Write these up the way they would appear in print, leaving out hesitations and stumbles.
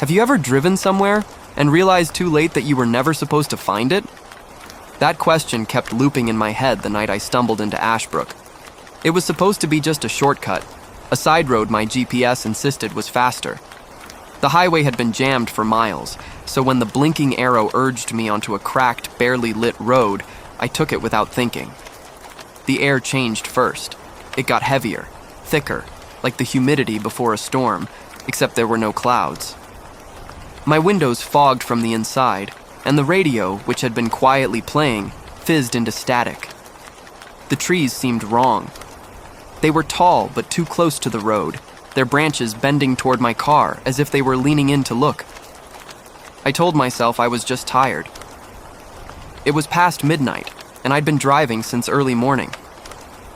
Have you ever driven somewhere and realized too late that you were never supposed to find it? That question kept looping in my head the night I stumbled into Ashbrook. It was supposed to be just a shortcut, a side road my GPS insisted was faster. The highway had been jammed for miles, so when the blinking arrow urged me onto a cracked, barely lit road, I took it without thinking. The air changed first. It got heavier, thicker, like the humidity before a storm, except there were no clouds. My windows fogged from the inside, and the radio, which had been quietly playing, fizzed into static. The trees seemed wrong. They were tall but too close to the road, their branches bending toward my car as if they were leaning in to look. I told myself I was just tired. It was past midnight, and I'd been driving since early morning.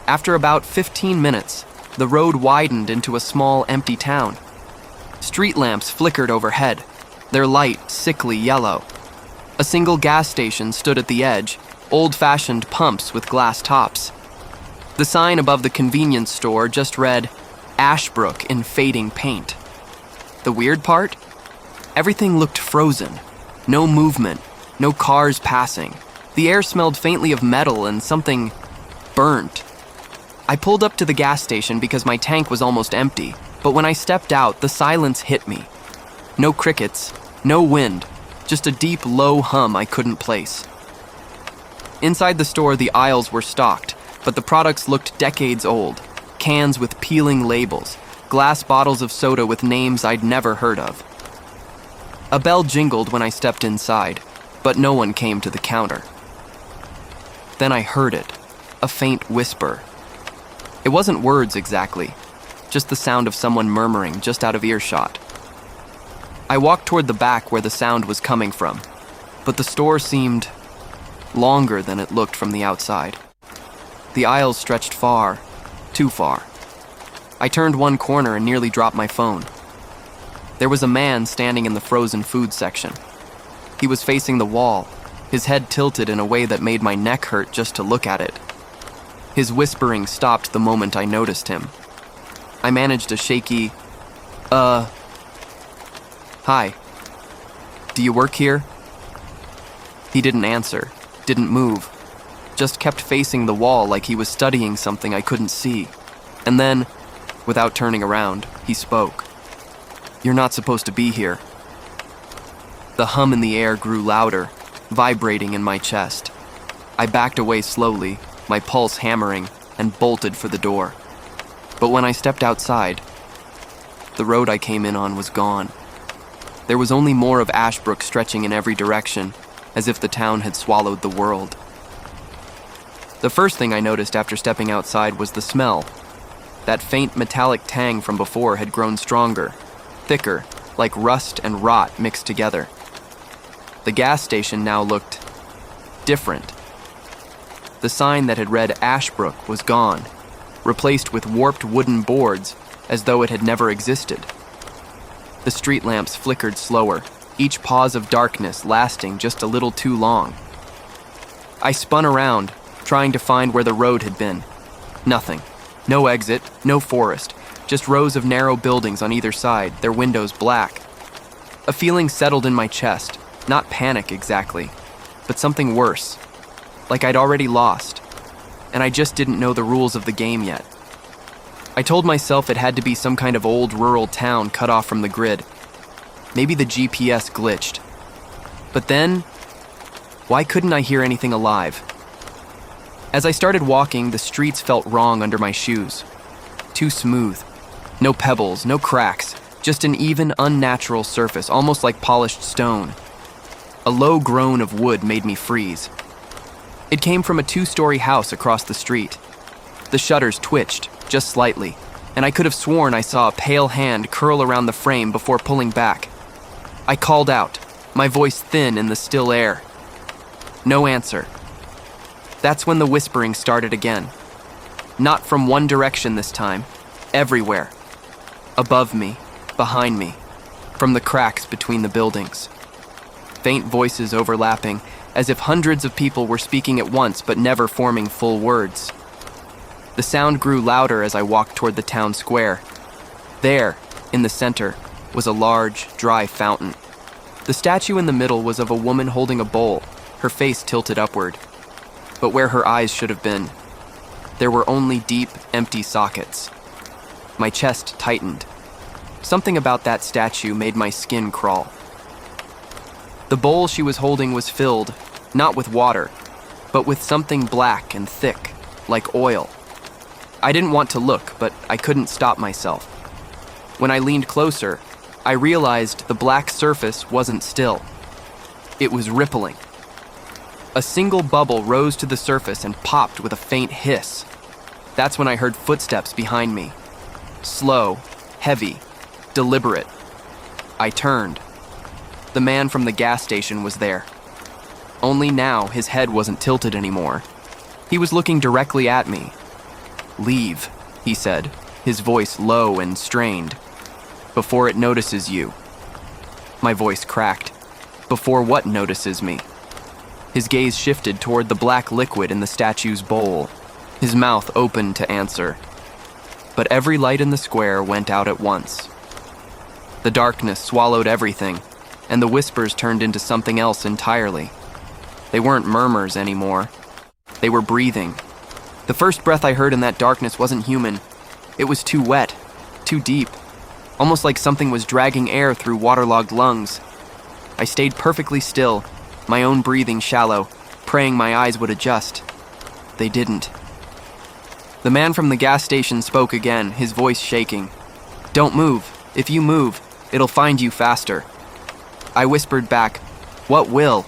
After about 15 minutes, the road widened into a small, empty town. Street lamps flickered overhead, their light sickly yellow. A single gas station stood at the edge, old-fashioned pumps with glass tops. The sign above the convenience store just read, Ashbrook in fading paint. The weird part? Everything looked frozen. No movement, no cars passing. The air smelled faintly of metal and something burnt. I pulled up to the gas station because my tank was almost empty, but when I stepped out, the silence hit me. No crickets, no wind, just a deep, low hum I couldn't place. Inside the store, the aisles were stocked, but the products looked decades old. Cans with peeling labels, glass bottles of soda with names I'd never heard of. A bell jingled when I stepped inside, but no one came to the counter. Then I heard it, a faint whisper. It wasn't words exactly, just the sound of someone murmuring just out of earshot. I walked toward the back where the sound was coming from, but the store seemed longer than it looked from the outside. The aisles stretched far, too far. I turned one corner and nearly dropped my phone. There was a man standing in the frozen food section. He was facing the wall, his head tilted in a way that made my neck hurt just to look at it. His whispering stopped the moment I noticed him. I managed a shaky, Hi. Do you work here? He didn't answer, didn't move, just kept facing the wall like he was studying something I couldn't see. And then, without turning around, he spoke. You're not supposed to be here. The hum in the air grew louder, vibrating in my chest. I backed away slowly, my pulse hammering, and bolted for the door. But when I stepped outside, the road I came in on was gone. There was only more of Ashbrook stretching in every direction, as if the town had swallowed the world. The first thing I noticed after stepping outside was the smell. That faint metallic tang from before had grown stronger, thicker, like rust and rot mixed together. The gas station now looked different. The sign that had read Ashbrook was gone, replaced with warped wooden boards as though it had never existed. The street lamps flickered slower, each pause of darkness lasting just a little too long. I spun around, trying to find where the road had been. Nothing. No exit, no forest, just rows of narrow buildings on either side, their windows black. A feeling settled in my chest, not panic exactly, but something worse, like I'd already lost, and I just didn't know the rules of the game yet. I told myself it had to be some kind of old rural town cut off from the grid. Maybe the GPS glitched. But then, why couldn't I hear anything alive? As I started walking, the streets felt wrong under my shoes. Too smooth. No pebbles, no cracks, just an even, unnatural surface, almost like polished stone. A low groan of wood made me freeze. It came from a 2-story house across the street. The shutters twitched, just slightly, and I could have sworn I saw a pale hand curl around the frame before pulling back. I called out, my voice thin in the still air. No answer. That's when the whispering started again. Not from one direction this time, everywhere. Above me, behind me, from the cracks between the buildings. Faint voices overlapping, as if hundreds of people were speaking at once but never forming full words. The sound grew louder as I walked toward the town square. There, in the center, was a large, dry fountain. The statue in the middle was of a woman holding a bowl, her face tilted upward. But where her eyes should have been, there were only deep, empty sockets. My chest tightened. Something about that statue made my skin crawl. The bowl she was holding was filled, not with water, but with something black and thick, like oil. I didn't want to look, but I couldn't stop myself. When I leaned closer, I realized the black surface wasn't still. It was rippling. A single bubble rose to the surface and popped with a faint hiss. That's when I heard footsteps behind me. Slow, heavy, deliberate. I turned. The man from the gas station was there. Only now his head wasn't tilted anymore. He was looking directly at me. "Leave," he said, his voice low and strained. "Before it notices you." My voice cracked. Before what notices me? His gaze shifted toward the black liquid in the statue's bowl. His mouth opened to answer. But every light in the square went out at once. The darkness swallowed everything, and the whispers turned into something else entirely. They weren't murmurs anymore. They were breathing. The first breath I heard in that darkness wasn't human. It was too wet, too deep, almost like something was dragging air through waterlogged lungs. I stayed perfectly still, my own breathing shallow, praying my eyes would adjust. They didn't. The man from the gas station spoke again, his voice shaking. "Don't move. If you move, it'll find you faster." I whispered back, "What will?"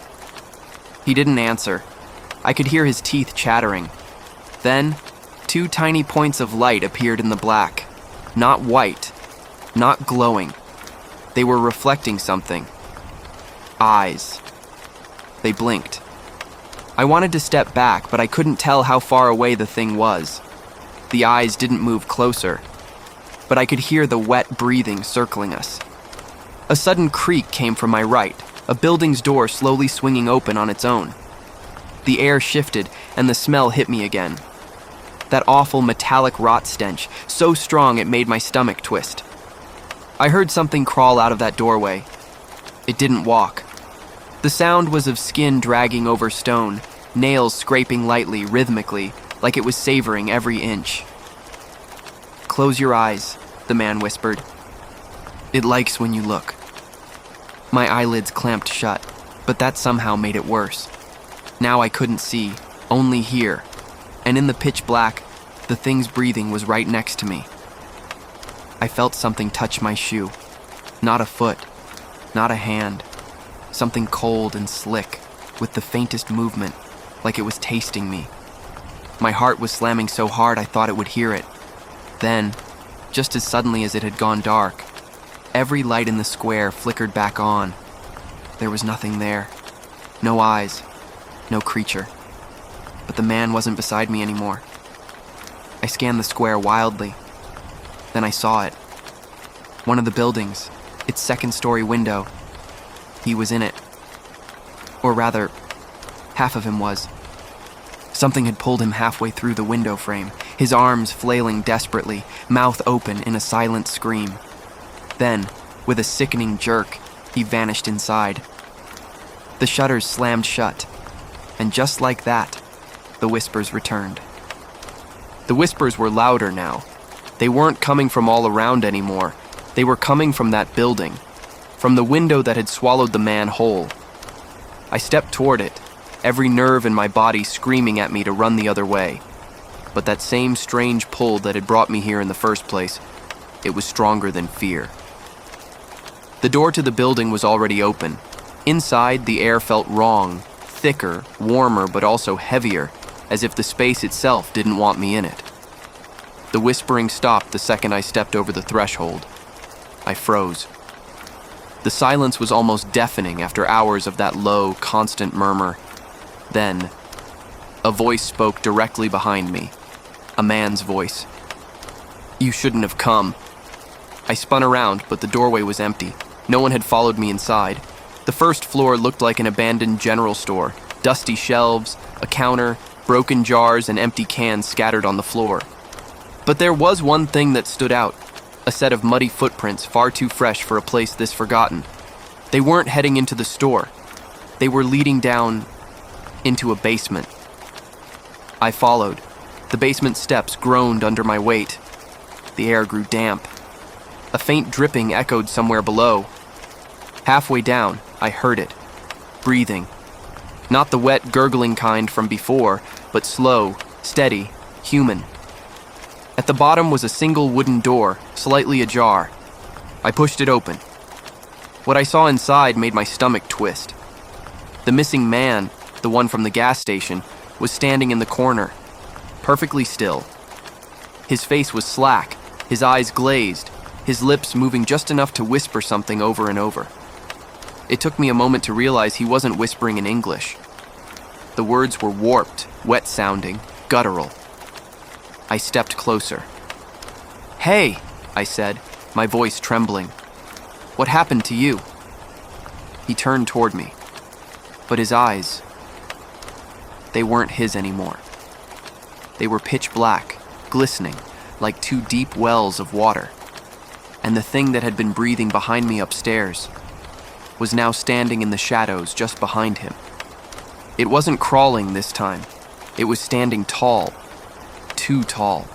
He didn't answer. I could hear his teeth chattering. Then, two tiny points of light appeared in the black. Not white, not glowing. They were reflecting something. Eyes. They blinked. I wanted to step back, but I couldn't tell how far away the thing was. The eyes didn't move closer, but I could hear the wet breathing circling us. A sudden creak came from my right, a building's door slowly swinging open on its own. The air shifted, and the smell hit me again. That awful metallic rot stench, so strong it made my stomach twist. I heard something crawl out of that doorway. It didn't walk. The sound was of skin dragging over stone, nails scraping lightly, rhythmically, like it was savoring every inch. "Close your eyes," the man whispered. "It likes when you look." My eyelids clamped shut, but that somehow made it worse. Now I couldn't see, only hear, and in the pitch black, the thing's breathing was right next to me. I felt something touch my shoe. Not a foot, not a hand. Something cold and slick, with the faintest movement, like it was tasting me. My heart was slamming so hard I thought it would hear it. Then, just as suddenly as it had gone dark, every light in the square flickered back on. There was nothing there. No eyes, no creature. But the man wasn't beside me anymore. I scanned the square wildly. Then I saw it. One of the buildings, its second-story window. He was in it. Or rather, half of him was. Something had pulled him halfway through the window frame, his arms flailing desperately, mouth open in a silent scream. Then, with a sickening jerk, he vanished inside. The shutters slammed shut, and just like that, the whispers returned. The whispers were louder now. They weren't coming from all around anymore. They were coming from that building, from the window that had swallowed the man whole. I stepped toward it, every nerve in my body screaming at me to run the other way. But that same strange pull that had brought me here in the first place, it was stronger than fear. The door to the building was already open. Inside, the air felt wrong, thicker, warmer, but also heavier, as if the space itself didn't want me in it. The whispering stopped the second I stepped over the threshold. I froze. The silence was almost deafening after hours of that low, constant murmur. Then, a voice spoke directly behind me. A man's voice. "You shouldn't have come." I spun around, but the doorway was empty. No one had followed me inside. The first floor looked like an abandoned general store. Dusty shelves, a counter, broken jars, and empty cans scattered on the floor. But there was one thing that stood out. a set of muddy footprints far too fresh for a place this forgotten. They weren't heading into the store. They were leading down into a basement. I followed. The basement steps groaned under my weight. The air grew damp. A faint dripping echoed somewhere below. Halfway down, I heard it. Breathing. Not the wet, gurgling kind from before, but slow, steady, human. At the bottom was a single wooden door, slightly ajar. I pushed it open. What I saw inside made my stomach twist. The missing man, the one from the gas station, was standing in the corner, perfectly still. His face was slack, his eyes glazed, his lips moving just enough to whisper something over and over. It took me a moment to realize he wasn't whispering in English. The words were warped, wet-sounding, guttural. I stepped closer. "Hey," I said, my voice trembling. "What happened to you?" He turned toward me, but his eyes, they weren't his anymore. They were pitch black, glistening, like two deep wells of water. And the thing that had been breathing behind me upstairs was now standing in the shadows just behind him. It wasn't crawling this time. It was standing tall, too tall.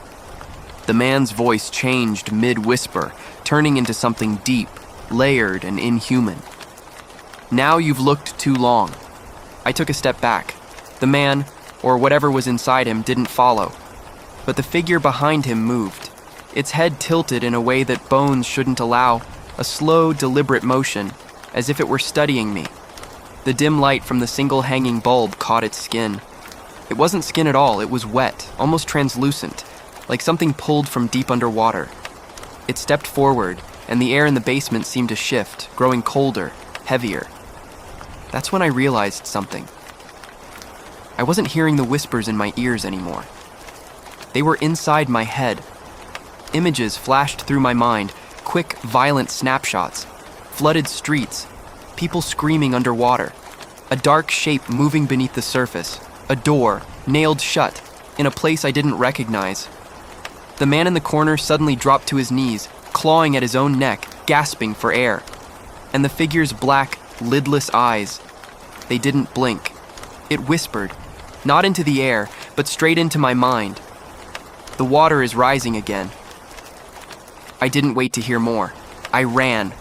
The man's voice changed mid-whisper, turning into something deep, layered, and inhuman. "Now you've looked too long." I took a step back. The man, or whatever was inside him, didn't follow. But the figure behind him moved. Its head tilted in a way that bones shouldn't allow, a slow, deliberate motion, as if it were studying me. The dim light from the single hanging bulb caught its skin. It wasn't skin at all, it was wet, almost translucent, like something pulled from deep underwater. It stepped forward, and the air in the basement seemed to shift, growing colder, heavier. That's when I realized something. I wasn't hearing the whispers in my ears anymore. They were inside my head. Images flashed through my mind, quick, violent snapshots. Flooded streets, people screaming underwater, a dark shape moving beneath the surface, a door, nailed shut, in a place I didn't recognize. The man in the corner suddenly dropped to his knees, clawing at his own neck, gasping for air. And the figure's black, lidless eyes, they didn't blink. It whispered, not into the air, but straight into my mind. "The water is rising again." I didn't wait to hear more. I ran.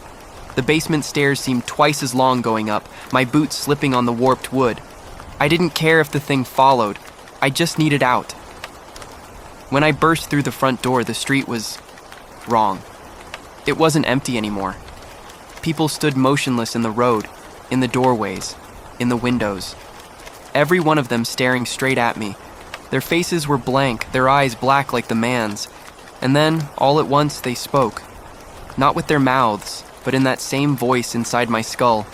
The basement stairs seemed twice as long going up, my boots slipping on the warped wood. I didn't care if the thing followed. I just needed out. When I burst through the front door, the street was wrong. It wasn't empty anymore. People stood motionless in the road, in the doorways, in the windows. Every one of them staring straight at me. Their faces were blank, their eyes black like the man's. And then, all at once, they spoke. Not with their mouths, but in that same voice inside my skull.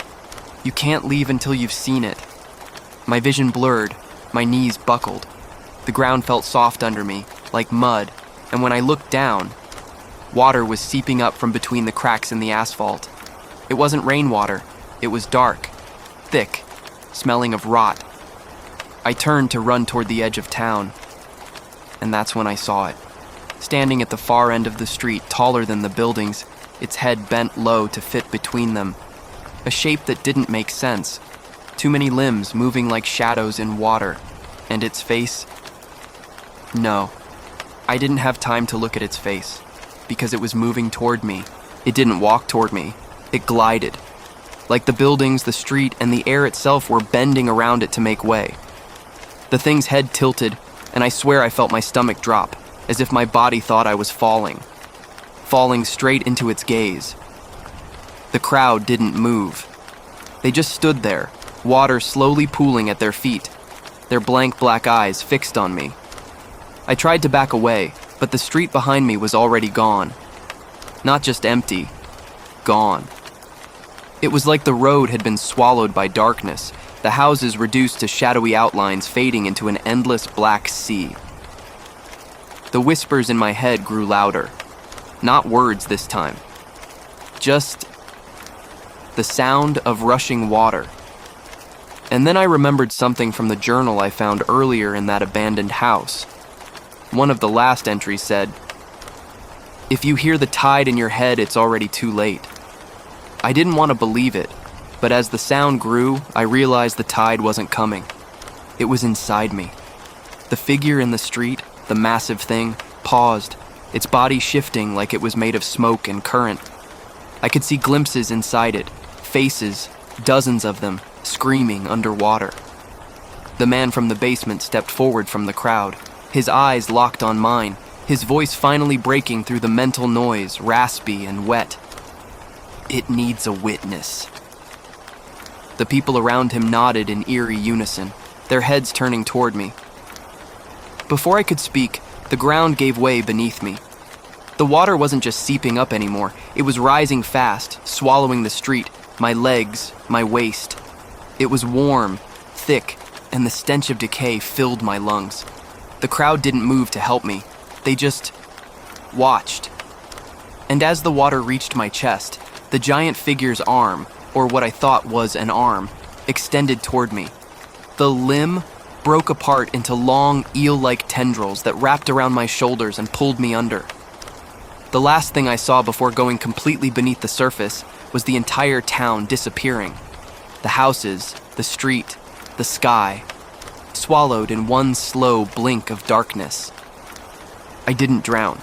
"You can't leave until you've seen it." My vision blurred, my knees buckled. The ground felt soft under me, like mud, and when I looked down, water was seeping up from between the cracks in the asphalt. It wasn't rainwater, it was dark, thick, smelling of rot. I turned to run toward the edge of town, and that's when I saw it. Standing at the far end of the street, taller than the buildings, its head bent low to fit between them. A shape that didn't make sense. Too many limbs moving like shadows in water. And its face? No. I didn't have time to look at its face, because it was moving toward me. It didn't walk toward me. It glided. Like the buildings, the street, and the air itself were bending around it to make way. The thing's head tilted, and I swear I felt my stomach drop, as if my body thought I was falling straight into its gaze. The crowd didn't move. They just stood there, water slowly pooling at their feet, their blank black eyes fixed on me. I tried to back away, but the street behind me was already gone. Not just empty, gone. It was like the road had been swallowed by darkness, the houses reduced to shadowy outlines fading into an endless black sea. The whispers in my head grew louder. Not words this time. Just the sound of rushing water. And then I remembered something from the journal I found earlier in that abandoned house. One of the last entries said, If you hear the tide in your head, it's already too late. I didn't want to believe it, but as the sound grew, I realized the tide wasn't coming. It was inside me. The figure in the street, the massive thing, paused, its body shifting like it was made of smoke and current. I could see glimpses inside it, faces, dozens of them, screaming underwater. The man from the basement stepped forward from the crowd, his eyes locked on mine, his voice finally breaking through the mental noise, raspy and wet. "It needs a witness." The people around him nodded in eerie unison, their heads turning toward me. Before I could speak, the ground gave way beneath me. The water wasn't just seeping up anymore, it was rising fast, swallowing the street, my legs, my waist. It was warm, thick, and the stench of decay filled my lungs. The crowd didn't move to help me, they just watched. And as the water reached my chest, the giant figure's arm, or what I thought was an arm, extended toward me. The limb broke apart into long, eel-like tendrils that wrapped around my shoulders and pulled me under. The last thing I saw before going completely beneath the surface was the entire town disappearing. The houses, the street, the sky, swallowed in one slow blink of darkness. I didn't drown.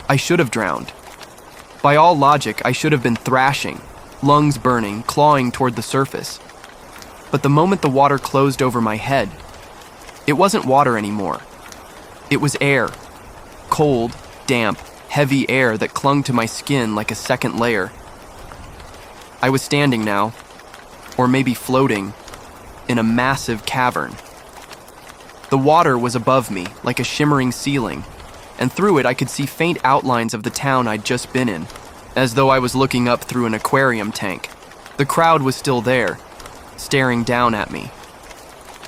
I should have drowned. By all logic, I should have been thrashing, lungs burning, clawing toward the surface. But the moment the water closed over my head, it wasn't water anymore. It was air. Cold, damp, heavy air that clung to my skin like a second layer. I was standing now, or maybe floating, in a massive cavern. The water was above me, like a shimmering ceiling, and through it I could see faint outlines of the town I'd just been in, as though I was looking up through an aquarium tank. The crowd was still there, staring down at me,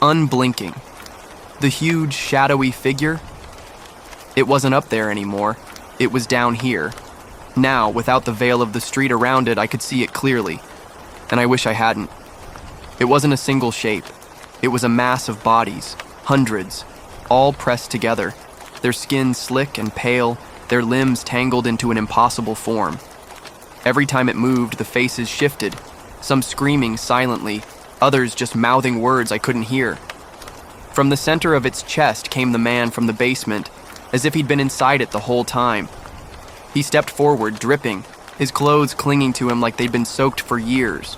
unblinking. The huge, shadowy figure, it wasn't up there anymore. It was down here. Now, without the veil of the street around it, I could see it clearly, and I wish I hadn't. It wasn't a single shape. It was a mass of bodies, hundreds, all pressed together, their skin slick and pale, their limbs tangled into an impossible form. Every time it moved, the faces shifted, some screaming silently, others just mouthing words I couldn't hear. From the center of its chest came the man from the basement, as if he'd been inside it the whole time. He stepped forward, dripping, his clothes clinging to him like they'd been soaked for years.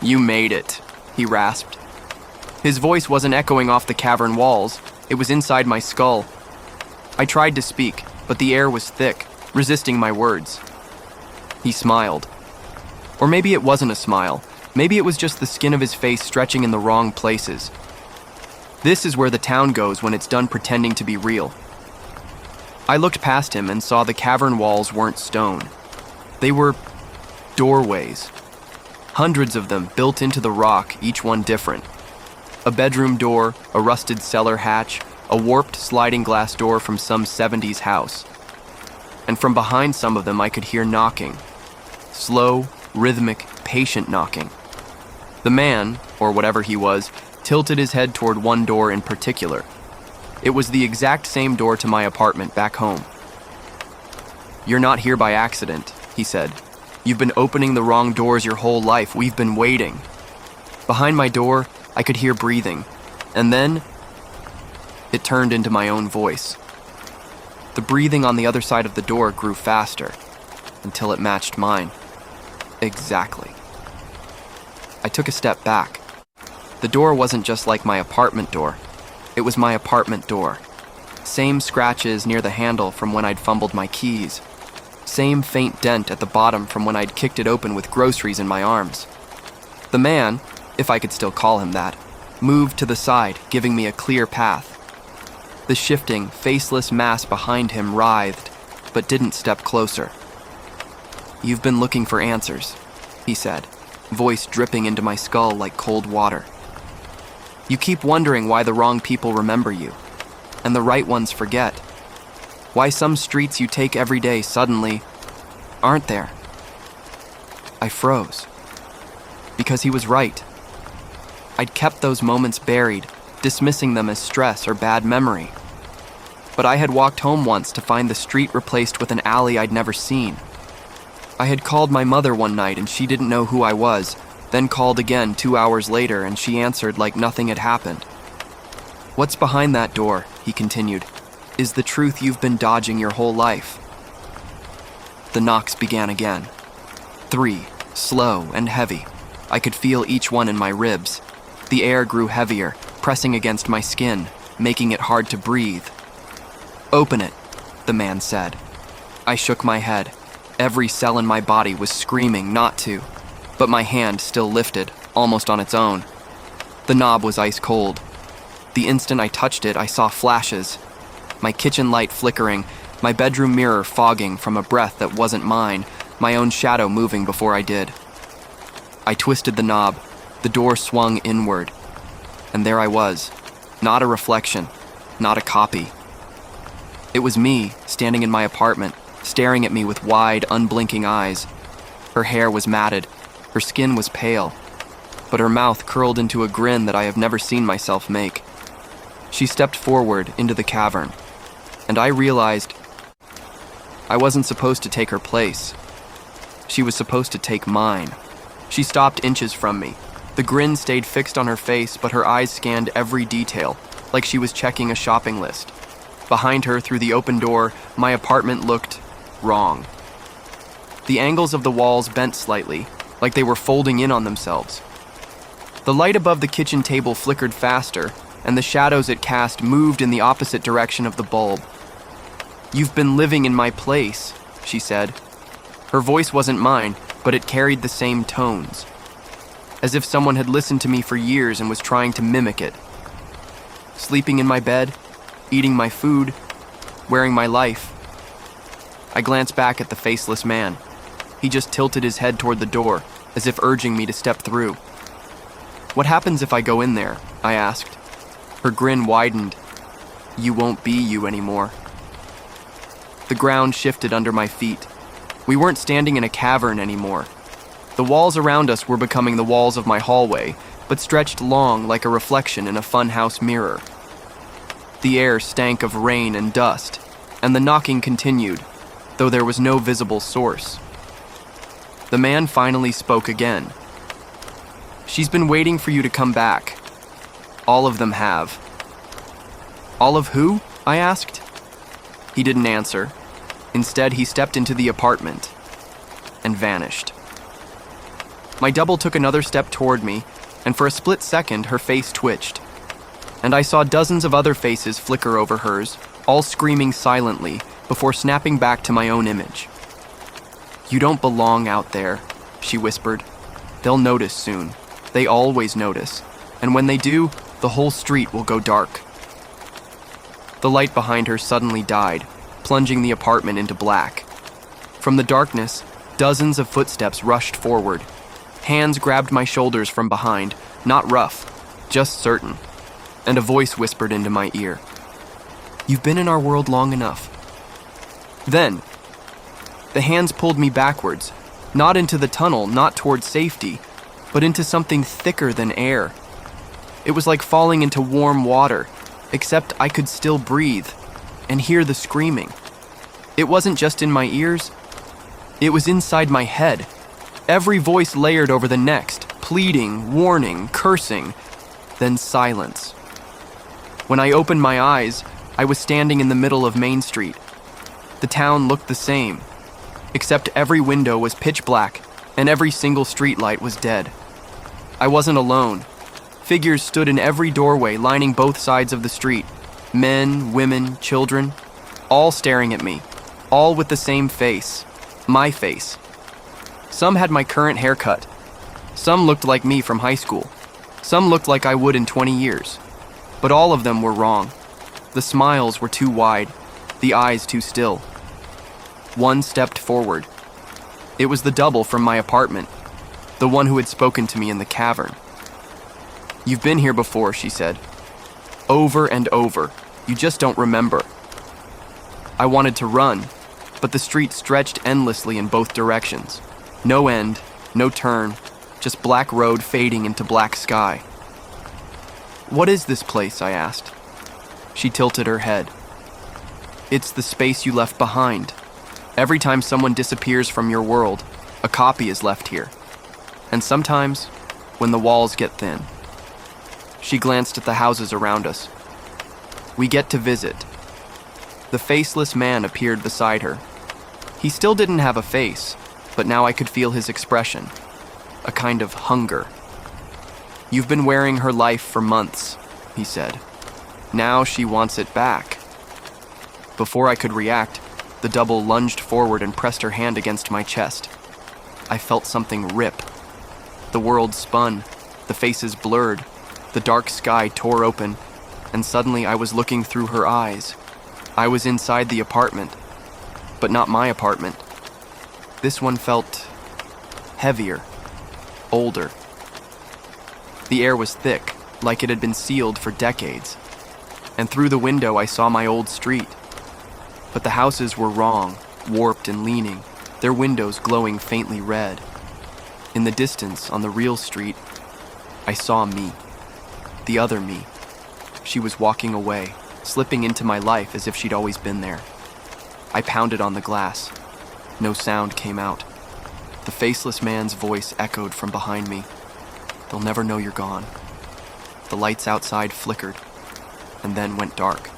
"You made it," he rasped. His voice wasn't echoing off the cavern walls, it was inside my skull. I tried to speak, but the air was thick, resisting my words. He smiled. Or maybe it wasn't a smile. Maybe it was just the skin of his face stretching in the wrong places. This is where the town goes when it's done pretending to be real. I looked past him and saw the cavern walls weren't stone. They were doorways. Hundreds of them built into the rock, each one different. A bedroom door, a rusted cellar hatch, a warped sliding glass door from some 70s house. And from behind some of them I could hear knocking. Slow, rhythmic, patient knocking. The man, or whatever he was, tilted his head toward one door in particular. It was the exact same door to my apartment back home. "You're not here by accident," he said. "You've been opening the wrong doors your whole life. We've been waiting." Behind my door, I could hear breathing, and then it turned into my own voice. The breathing on the other side of the door grew faster, until it matched mine. Exactly. I took a step back. The door wasn't just like my apartment door. It was my apartment door. Same scratches near the handle from when I'd fumbled my keys. Same faint dent at the bottom from when I'd kicked it open with groceries in my arms. The man, if I could still call him that, moved to the side, giving me a clear path. The shifting, faceless mass behind him writhed, but didn't step closer. "You've been looking for answers," he said, voice dripping into my skull like cold water. "You keep wondering why the wrong people remember you, and the right ones forget. Why some streets you take every day suddenly aren't there." I froze. Because he was right. I'd kept those moments buried, dismissing them as stress or bad memory. but I had walked home once to find the street replaced with an alley I'd never seen. I had called my mother one night and she didn't know who I was, then called again 2 hours later and she answered like nothing had happened. "What's behind that door," he continued, "is the truth you've been dodging your whole life." The knocks began again. 3, slow and heavy. I could feel each one in my ribs. The air grew heavier, pressing against my skin, making it hard to breathe. "Open it," the man said. I shook my head. Every cell in my body was screaming not to, but my hand still lifted, almost on its own. The knob was ice cold. The instant I touched it, I saw flashes. My kitchen light flickering, my bedroom mirror fogging from a breath that wasn't mine, my own shadow moving before I did. I twisted the knob. The door swung inward. And there I was. Not a reflection. Not a copy. It was me, standing in my apartment, staring at me with wide, unblinking eyes. Her hair was matted. Her skin was pale. But her mouth curled into a grin that I have never seen myself make. She stepped forward into the cavern. And I realized I wasn't supposed to take her place. She was supposed to take mine. She stopped inches from me. The grin stayed fixed on her face, but her eyes scanned every detail, like she was checking a shopping list. Behind her, through the open door, my apartment looked wrong. The angles of the walls bent slightly, like they were folding in on themselves. The light above the kitchen table flickered faster, and the shadows it cast moved in the opposite direction of the bulb. "You've been living in my place," she said. Her voice wasn't mine, but it carried the same tones, as if someone had listened to me for years and was trying to mimic it. Sleeping in my bed, eating my food, wearing my life. I glanced back at the faceless man. He just tilted his head toward the door, as if urging me to step through. "What happens if I go in there?" I asked. Her grin widened. "You won't be you anymore." The ground shifted under my feet. We weren't standing in a cavern anymore. The walls around us were becoming the walls of my hallway, but stretched long like a reflection in a funhouse mirror. The air stank of rain and dust, and the knocking continued, though there was no visible source. The man finally spoke again. "She's been waiting for you to come back. All of them have." "All of who?" I asked. He didn't answer. Instead, he stepped into the apartment and vanished. My double took another step toward me, and for a split second, her face twitched. And I saw dozens of other faces flicker over hers, all screaming silently, before snapping back to my own image. "You don't belong out there," she whispered. "They'll notice soon. They always notice. And when they do, the whole street will go dark." The light behind her suddenly died, plunging the apartment into black. From the darkness, dozens of footsteps rushed forward. Hands grabbed my shoulders from behind, not rough, just certain. And a voice whispered into my ear. "You've been in our world long enough." Then, the hands pulled me backwards, not into the tunnel, not toward safety, but into something thicker than air. It was like falling into warm water, except I could still breathe and hear the screaming. It wasn't just in my ears, it was inside my head. Every voice layered over the next, pleading, warning, cursing, then silence. When I opened my eyes, I was standing in the middle of Main Street. The town looked the same, except every window was pitch black and every single streetlight was dead. I wasn't alone. Figures stood in every doorway lining both sides of the street. Men, women, children, all staring at me, all with the same face, my face. Some had my current haircut. Some looked like me from high school. Some looked like I would in 20 years. But all of them were wrong. The smiles were too wide, the eyes too still. One stepped forward. It was the double from my apartment, the one who had spoken to me in the cavern. "You've been here before," she said. "Over and over. You just don't remember." I wanted to run, but the street stretched endlessly in both directions. No end, no turn, just black road fading into black sky. "What is this place?" I asked. She tilted her head. It's the space you left behind. Every time someone disappears from your world, a copy is left here. And sometimes, when the walls get thin. She glanced at the houses around us. We get to visit. The faceless man appeared beside her. He still didn't have a face, but now I could feel his expression. A kind of hunger. "You've been wearing her life for months," he said. "Now she wants it back." Before I could react, the double lunged forward and pressed her hand against my chest. I felt something rip. The world spun, the faces blurred, the dark sky tore open, and suddenly I was looking through her eyes. I was inside the apartment, but not my apartment. This one felt heavier, older. The air was thick, like it had been sealed for decades. And through the window I saw my old street. But the houses were wrong, warped and leaning, their windows glowing faintly red. In the distance, on the real street, I saw me. The other me. She was walking away, slipping into my life as if she'd always been there. I pounded on the glass. No sound came out. The faceless man's voice echoed from behind me. "They'll never know you're gone." The lights outside flickered, and then went dark.